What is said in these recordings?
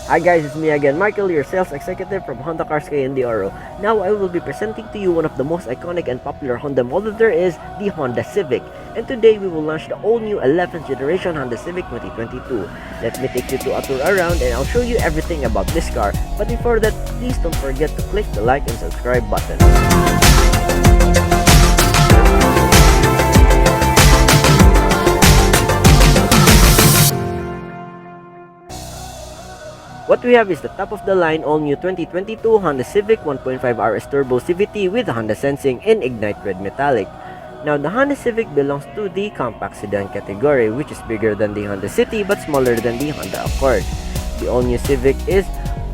Hi guys, it's me again, Michael, your sales executive from Honda Cars KNDRO. Now I will be presenting to you one of the most iconic and popular Honda model there is, the Honda Civic. And today we will launch the all-new 11th generation Honda Civic 2022. Let me take you to a tour around and I'll show you everything about this car. But before that, please don't forget to click the like and subscribe button. What we have is the top-of-the-line all-new 2022 Honda Civic 1.5 RS Turbo CVT with Honda Sensing in Ignite Red Metallic. Now, the Honda Civic belongs to the compact sedan category, which is bigger than the Honda City but smaller than the Honda Accord. The all-new Civic is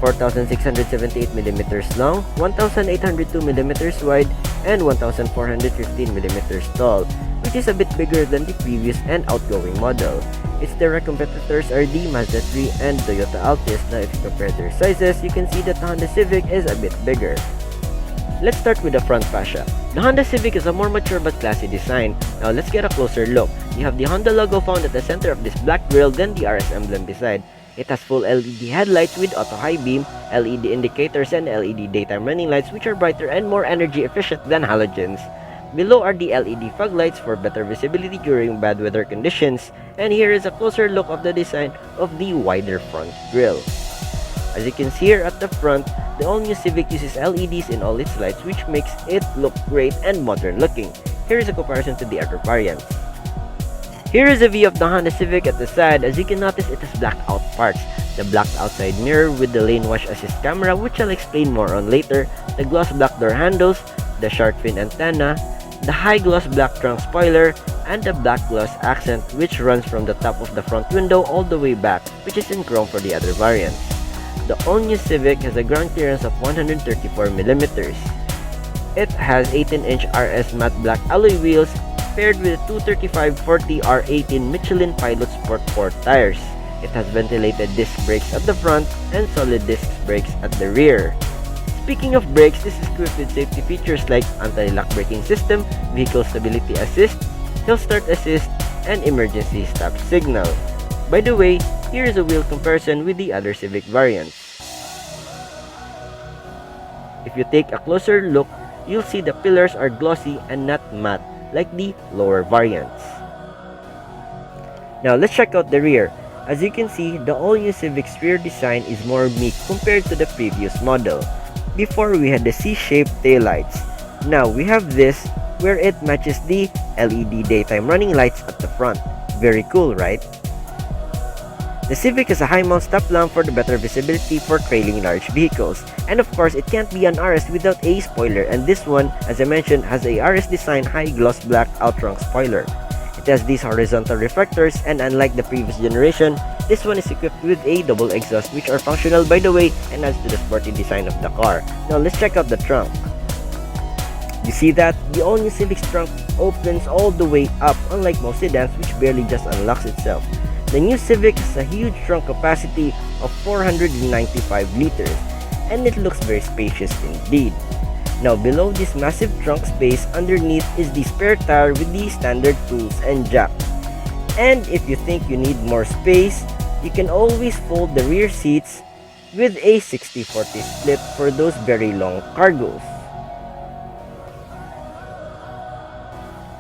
4,678mm long, 1,802mm wide, and 1,415mm tall, which is a bit bigger than the previous and outgoing model. Its direct competitors are the Mazda 3 and Toyota Altis. Now if you compare their sizes, you can see that the Honda Civic is a bit bigger. Let's start with the front fascia. The Honda Civic is a more mature but classy design. Now let's get a closer look. You have the Honda logo found at the center of this black grille, then the RS emblem beside. It has full LED headlights with auto high beam, LED indicators, and LED daytime running lights which are brighter and more energy efficient than halogens. Below are the LED fog lights for better visibility during bad weather conditions. And here is a closer look of the design of the wider front grille. As you can see here at the front, the all-new Civic uses LEDs in all its lights, which makes it look great and modern looking. Here is a comparison to the other variants. Here is a view of the Honda Civic at the side. As you can notice, it has blacked out parts. The blacked outside mirror with the lane wash assist camera, which I'll explain more on later, the gloss black door handles, the shark fin antenna, the high gloss black trunk spoiler, and the black gloss accent which runs from the top of the front window all the way back, which is in chrome for the other variants. The all-new Civic has a ground clearance of 134mm. It has 18-inch RS matte black alloy wheels paired with 235/40 R18 Michelin Pilot Sport 4 tires. It has ventilated disc brakes at the front and solid disc brakes at the rear. Speaking of brakes, this is equipped with safety features like anti-lock braking system, vehicle stability assist, hill start assist, and emergency stop signal. By the way, here is a wheel comparison with the other Civic variants. If you take a closer look, you'll see the pillars are glossy and not matte like the lower variants. Now let's check out the rear. As you can see, the all-new Civic's rear design is more meek compared to the previous model. Before we had the C-shaped taillights. Now we have this where it matches the LED daytime running lights at the front. Very cool, right? The Civic has a high mount stop lamp for the better visibility for trailing large vehicles. And of course, it can't be an RS without a spoiler, and this one, as I mentioned, has a RS design high gloss black out-trunk spoiler. It has these horizontal reflectors, and unlike the previous generation, this one is equipped with a double exhaust which are functional by the way and adds to the sporty design of the car. Now let's check out the trunk. You see that? The all-new Civic's trunk opens all the way up, unlike most sedans which barely just unlocks itself. The new Civic has a huge trunk capacity of 495 liters, and it looks very spacious indeed. Now below this massive trunk space, underneath is the spare tire with the standard tools and jack. And if you think you need more space, you can always fold the rear seats with a 60-40 split for those very long cargos.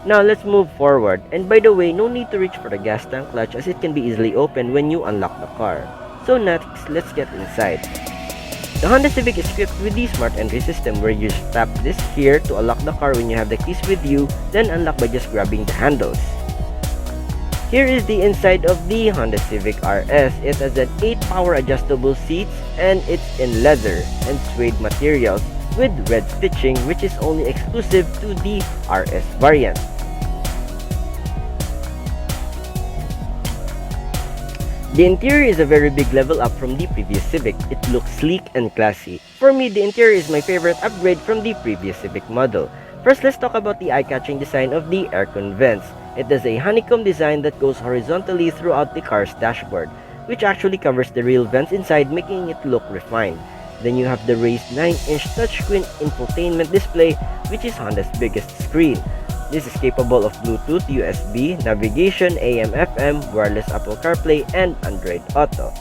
Now let's move forward, and by the way, no need to reach for the gas tank clutch as it can be easily opened when you unlock the car. So next, let's get inside. The Honda Civic is equipped with the smart entry system where you just tap this here to unlock the car when you have the keys with you, then unlock by just grabbing the handles. Here is the inside of the Honda Civic RS. It has an 8 power adjustable seats and it's in leather and suede materials with red stitching which is only exclusive to the RS variant. The interior is a very big level up from the previous Civic. It looks sleek and classy. For me, the interior is my favorite upgrade from the previous Civic model. First, let's talk about the eye-catching design of the aircon vents. It has a honeycomb design that goes horizontally throughout the car's dashboard, which actually covers the real vents inside, making it look refined. Then you have the raised 9-inch touchscreen infotainment display, which is Honda's biggest screen. This is capable of Bluetooth, USB, navigation, AM/FM, wireless Apple CarPlay, and Android Auto.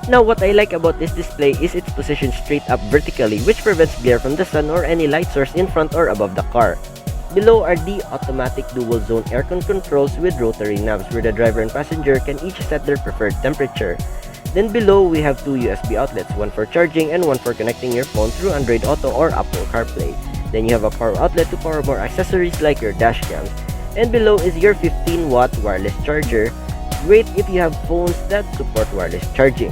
Now, what I like about this display is its position straight up vertically, which prevents glare from the sun or any light source in front or above the car. Below are the automatic dual-zone aircon controls with rotary knobs where the driver and passenger can each set their preferred temperature. Then below, we have two USB outlets, one for charging and one for connecting your phone through Android Auto or Apple CarPlay. Then you have a power outlet to power more accessories like your dash cams. And below is your 15-watt wireless charger, great if you have phones that support wireless charging.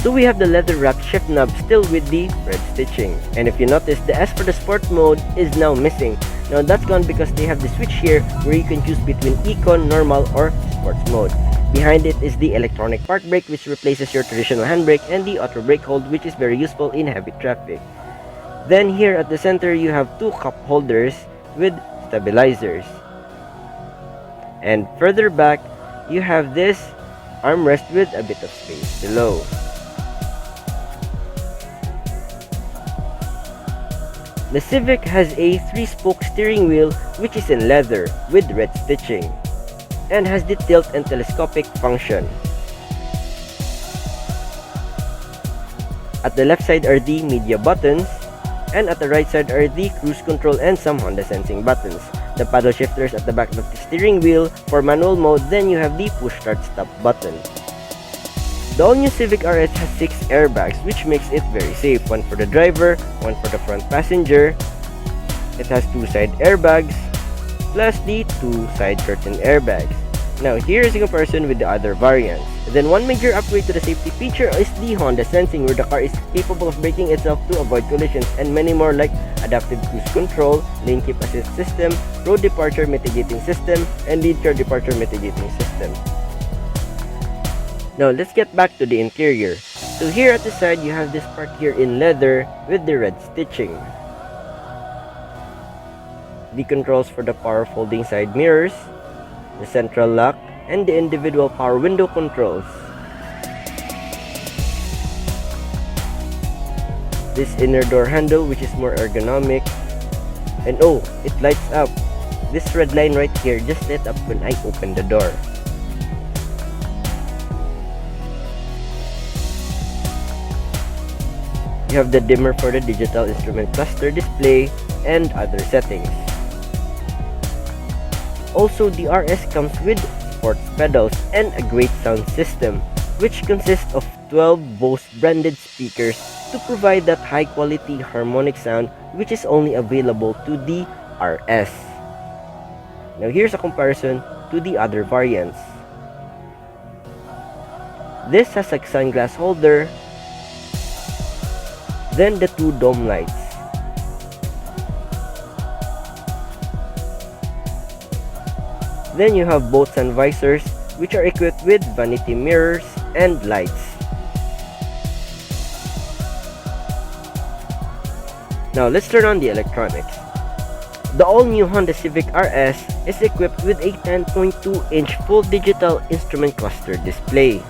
So we have the leather wrapped shift knob still with the red stitching. And if you notice, the S for the sport mode is now missing. Now that's gone because they have the switch here where you can choose between Econ, Normal, or Sports mode. Behind it is the electronic park brake which replaces your traditional handbrake and the auto brake hold which is very useful in heavy traffic. Then here at the center you have two cup holders with stabilizers. And further back you have this armrest with a bit of space below. The Civic has a 3-spoke steering wheel which is in leather with red stitching and has the tilt and telescopic function. At the left side are the media buttons and at the right side are the cruise control and some Honda sensing buttons. The paddle shifters at the back of the steering wheel for manual mode, then you have the push start stop button. The all-new Civic RS has 6 airbags which makes it very safe. One for the driver, one for the front passenger. It has 2 side airbags plus the 2 side curtain airbags. Now here is a comparison with the other variants. Then one major upgrade to the safety feature is the Honda sensing where the car is capable of braking itself to avoid collisions and many more like adaptive cruise control, lane keep assist system, road departure mitigating system, and lead car departure mitigating system. Now let's get back to the interior. So here at the side you have this part here in leather with the red stitching. The controls for the power folding side mirrors, the central lock, and the individual power window controls. This inner door handle which is more ergonomic. And oh, it lights up. This red line right here just lit up when I opened the door. You have the dimmer for the digital instrument cluster display and other settings. Also, the RS comes with sports pedals and a great sound system which consists of 12 Bose branded speakers to provide that high quality harmonic sound which is only available to the RS. Now here's a comparison to the other variants. This has a sunglass holder, then the 2 dome lights. Then you have both sun visors which are equipped with vanity mirrors and lights. Now let's turn on the electronics. The all-new Honda Civic RS is equipped with a 10.2-inch full digital instrument cluster display.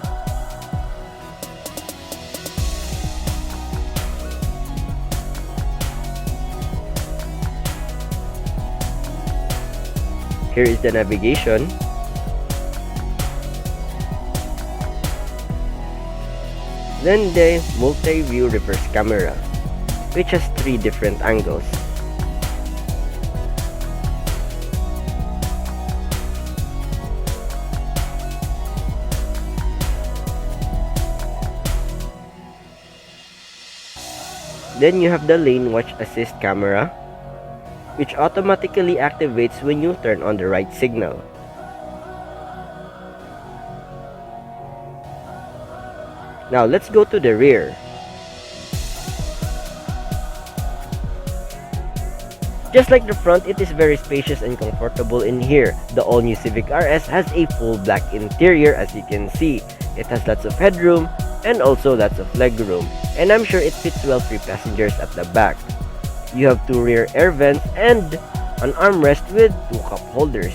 Here is the navigation. Then the multi-view reverse camera, which has 3 different angles. Then you have the lane watch assist camera, which automatically activates when you turn on the right signal. Now let's go to the rear. Just like the front, it is very spacious and comfortable in here. The all-new Civic RS has a full black interior as you can see. It has lots of headroom and also lots of legroom. And I'm sure it fits well 3 passengers at the back. You have 2 rear air vents and an armrest with 2 cup holders.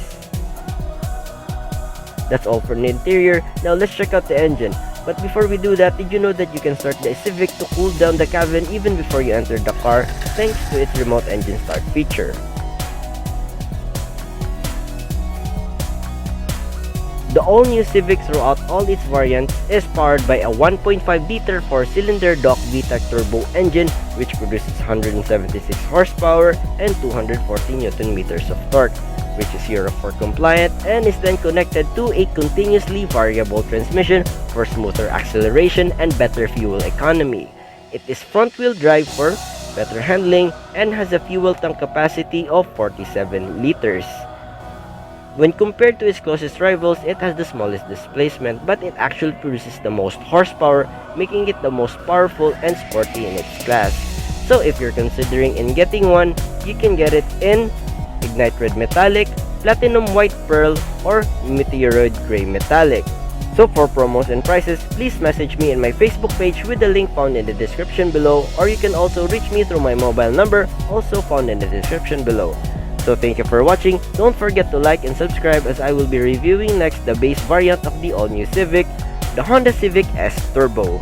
That's all for the interior. Now let's check out the engine. But before we do that, did you know that you can start the Civic to cool down the cabin even before you enter the car thanks to its remote engine start feature? The all-new Civic throughout all its variants is powered by a 1.5-liter 4-cylinder Doc VTEC turbo engine which produces 176 horsepower and 240 Nm of torque, which is Euro 4 compliant and is then connected to a continuously variable transmission for smoother acceleration and better fuel economy. It is front-wheel drive for better handling and has a fuel tank capacity of 47 liters. When compared to its closest rivals, it has the smallest displacement, but it actually produces the most horsepower, making it the most powerful and sporty in its class. So if you're considering in getting one, you can get it in Ignite Red Metallic, Platinum White Pearl, or Meteoroid Gray Metallic. So for promos and prices, please message me in my Facebook page with the link found in the description below, or you can also reach me through my mobile number, also found in the description below. So thank you for watching. Don't forget to like and subscribe as I will be reviewing next the base variant of the all-new Civic, the Honda Civic S Turbo.